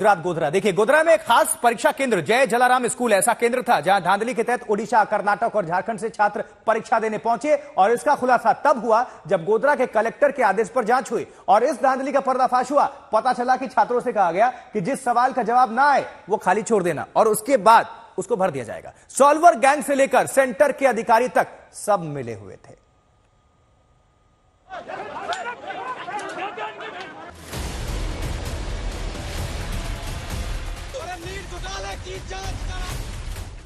गुजरात गोधरा। देखिए, गोधरा में एक खास परीक्षा केंद्र जय जलाराम स्कूल ऐसा केंद्र था जहां धांधली के तहत ओडिशा, कर्नाटक और झारखंड से छात्र परीक्षा देने पहुंचे और इसका खुलासा तब हुआ जब गोधरा के कलेक्टर के आदेश पर जांच हुई और इस धांधली का पर्दाफाश हुआ। पता चला कि छात्रों से कहा गया कि जिस सवाल का जवाब ना आए वो खाली छोड़ देना और उसके बाद उसको भर दिया जाएगा। सॉल्वर गैंग से लेकर सेंटर के अधिकारी तक सब मिले हुए थे।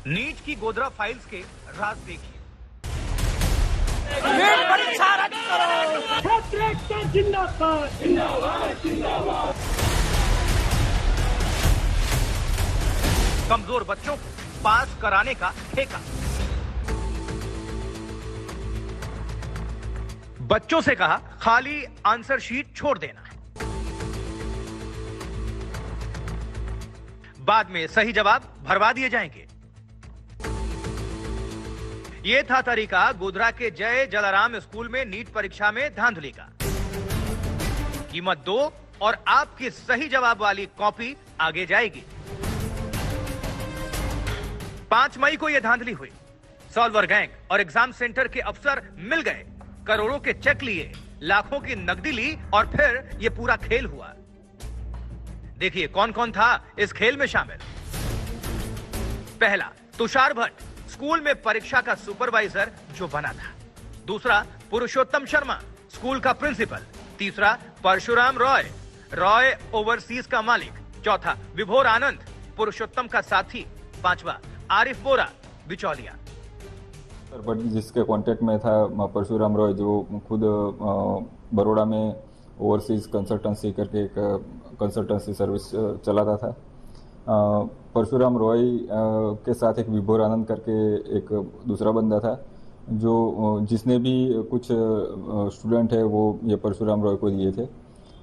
नीट की गोधरा फाइल्स के राज देखिए। कमजोर बच्चों को पास कराने का ठेका। बच्चों से कहा खाली आंसर शीट छोड़ देना, बाद में सही जवाब भरवा दिए जाएंगे। यह था तरीका गोधरा के जय जलाराम स्कूल में नीट परीक्षा में धांधली का। कीमत 2 और आपकी सही जवाब वाली कॉपी आगे जाएगी। 5 मई को यह धांधली हुई। सॉल्वर गैंग और एग्जाम सेंटर के अफसर मिल गए, करोड़ों के चेक लिए, लाखों की नकदी ली और फिर यह पूरा खेल हुआ। देखिए कौन कौन था इस खेल में शामिल। पहला, तुषार भट्ट, स्कूल में परीक्षा का सुपरवाइजर जो बना था। दूसरा, पुरुषोत्तम शर्मा, स्कूल का प्रिंसिपल। तीसरा, परशुराम रॉय ओवरसीज का मालिक। चौथा, विभोर आनंद, पुरुषोत्तम का साथी। पांचवा, आरिफ बोरा, बिचौलिया। जिसके कांटेक्ट में था परशुराम रॉय, जो खुद बड़ौदा में ओवरसीज कंसल्टेंसी करके एक कंसल्टेंसी सर्विस चलाता था। परशुराम रॉय के साथ एक विभोर आनंद करके एक दूसरा बंदा था, जो जिसने भी कुछ स्टूडेंट है वो ये परशुराम रॉय को दिए थे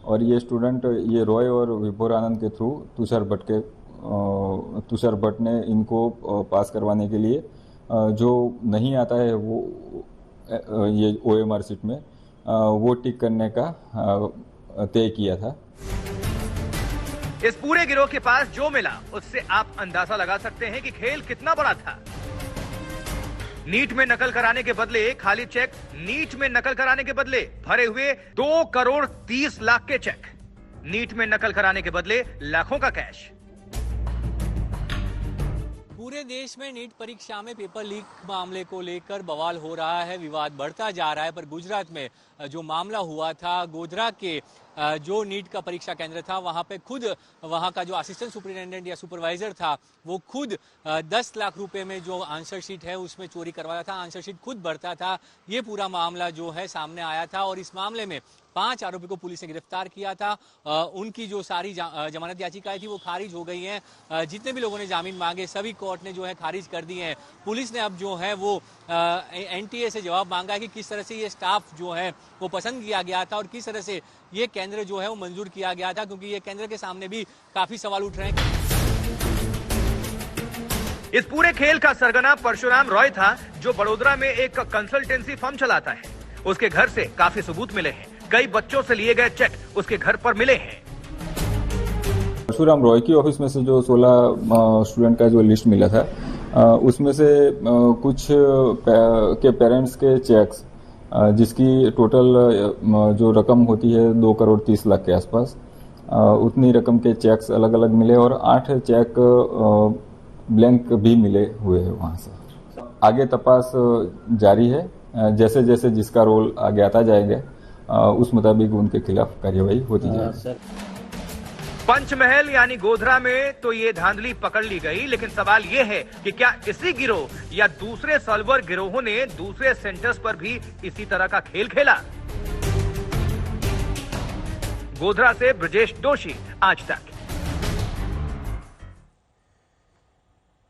और ये स्टूडेंट ये रॉय और विभोर आनंद के थ्रू तुषार भट्ट ने इनको पास करवाने के लिए जो नहीं आता है वो ये OMR सीट में वो टिक करने का तय किया था। इस पूरे गिरोह के पास जो मिला उससे आप अंदाजा लगा सकते हैं कि खेल कितना बड़ा था। नीट में नकल कराने के बदले खाली चेक, नीट में नकल कराने के बदले भरे हुए 2 करोड़ 30 लाख के चेक, नीट में नकल कराने के बदले लाखों का कैश। पूरे देश में नीट परीक्षा में पेपर लीक मामले को लेकर बवाल हो रहा है, विवाद बढ़ता जा रहा है। पर गुजरात में जो मामला हुआ था, गोधरा के जो नीट का परीक्षा केंद्र था वहां पे खुद वहां का जो असिस्टेंट सुपरिटेंडेंट या सुपरवाइजर था वो खुद 10 लाख रुपए में जो आंसर शीट है उसमें चोरी करवाया था, आंसर शीट खुद भरता था। ये पूरा मामला जो है सामने आया था और इस मामले में 5 आरोपी को पुलिस ने गिरफ्तार किया था। उनकी जो सारी जमानत याचिकाएं थी वो खारिज हो गई हैं। जितने भी लोगों ने जामीन मांगे सभी कोर्ट ने जो है खारिज कर दिए हैं। पुलिस ने अब जो है वो NTA से जवाब मांगा है कि किस तरह से ये स्टाफ जो है वो पसंद किया गया था और किस तरह से ये केंद्र जो है वो मंजूर किया गया था, क्योंकि ये केंद्र के सामने भी काफी सवाल उठ रहे हैं। इस पूरे खेल का सरगना परशुराम रॉय था, जो बड़ोदरा में एक कंसल्टेंसी फर्म चलाता है। उसके घर से काफी सबूत मिले हैं, कई बच्चों से लिए गए चेक उसके घर पर मिले हैं। परशुराम रॉय की ऑफिस में से जो 16 स्टूडेंट का जो लिस्ट मिला था उसमें से कुछ के पेरेंट्स के चेक्स जिसकी टोटल जो रकम होती है 2 करोड़ 30 लाख के आसपास, उतनी रकम के चेक्स अलग अलग मिले और 8 चेक ब्लैंक भी मिले हुए हैं। वहां से आगे तपास जारी है। जैसे जैसे जिसका रोल आगे आता जाएगा उस मुताबिक उनके खिलाफ कार्यवाही होती जाएगी। पंचमहल यानी गोधरा में तो ये धांधली पकड़ ली गई, लेकिन सवाल ये है कि क्या इसी गिरोह या दूसरे सॉल्वर गिरोहों ने दूसरे सेंटर्स पर भी इसी तरह का खेल खेला? गोधरा से ब्रजेश दोषी, आज तक।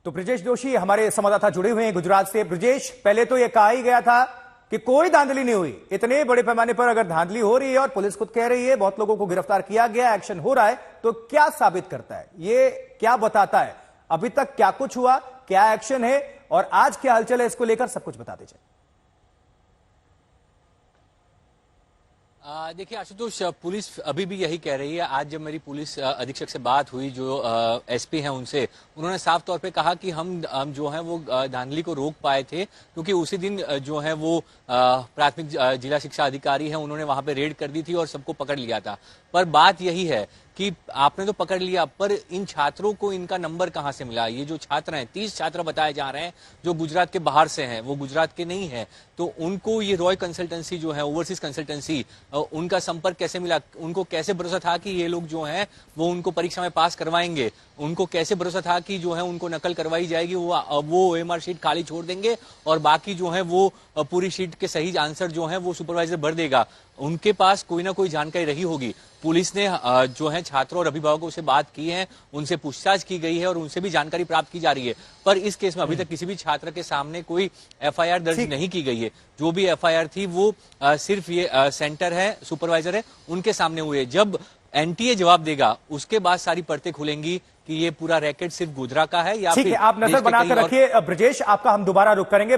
तो ब्रजेश दोषी हमारे संवाददाता जुड़े हुए हैं गुजरात से। ब्रजेश, पहले तो यह कहा ही गया था कि कोई धांधली नहीं हुई। इतने बड़े पैमाने पर अगर धांधली हो रही है और पुलिस खुद कह रही है बहुत लोगों को गिरफ्तार किया गया, एक्शन हो रहा है, तो क्या साबित करता है, ये क्या बताता है? अभी तक क्या कुछ हुआ, क्या एक्शन है और आज क्या हलचल है, इसको लेकर सब कुछ बता दीजिए। देखिए आशुतोष, पुलिस अभी भी यही कह रही है। आज जब मेरी पुलिस अधीक्षक से बात हुई, जो एसपी हैं, उनसे, उन्होंने साफ तौर पे कहा कि हम जो है वो धांधली को रोक पाए थे क्योंकि उसी दिन जो है वो प्राथमिक जिला शिक्षा अधिकारी हैं, उन्होंने वहां पे रेड कर दी थी और सबको पकड़ लिया था। पर बात यही है कि आपने तो पकड़ लिया, पर इन छात्रों को इनका नंबर कहां से मिला? ये जो छात्र हैं, 30 छात्र बताए जा रहे हैं जो गुजरात के बाहर से हैं, वो गुजरात के नहीं हैं, तो उनको ये रॉय कंसल्टेंसी जो है, ओवरसीज कंसल्टेंसी, उनका संपर्क कैसे मिला? उनको कैसे भरोसा था कि ये लोग जो हैं वो उनको परीक्षा में पास करवाएंगे? उनको कैसे भरोसा था कि जो है उनको नकल करवाई जाएगी, वो ओएमआर शीट खाली छोड़ देंगे और बाकी जो है वो पूरी शीट के सही आंसर जो है वो सुपरवाइजर भर देगा? उनके पास कोई ना कोई जानकारी रही होगी। पुलिस ने जो है छात्रों और अभिभावकों से बात की है, उनसे पूछताछ की गई है और उनसे भी जानकारी प्राप्त की जा रही है। पर इस केस में अभी तक किसी भी छात्र के सामने कोई एफआईआर दर्ज नहीं की गई है। जो भी एफआईआर थी वो सिर्फ ये सेंटर है, सुपरवाइजर है, उनके सामने हुई है। जब एनटीए जवाब देगा उसके बाद सारी परतें खुलेंगी कि ये पूरा रैकेट सिर्फ गोधरा का है या ठीक फिर है, आप नजर बनाकर रखिए। ब्रजेश, आपका हम दोबारा रुख करेंगे।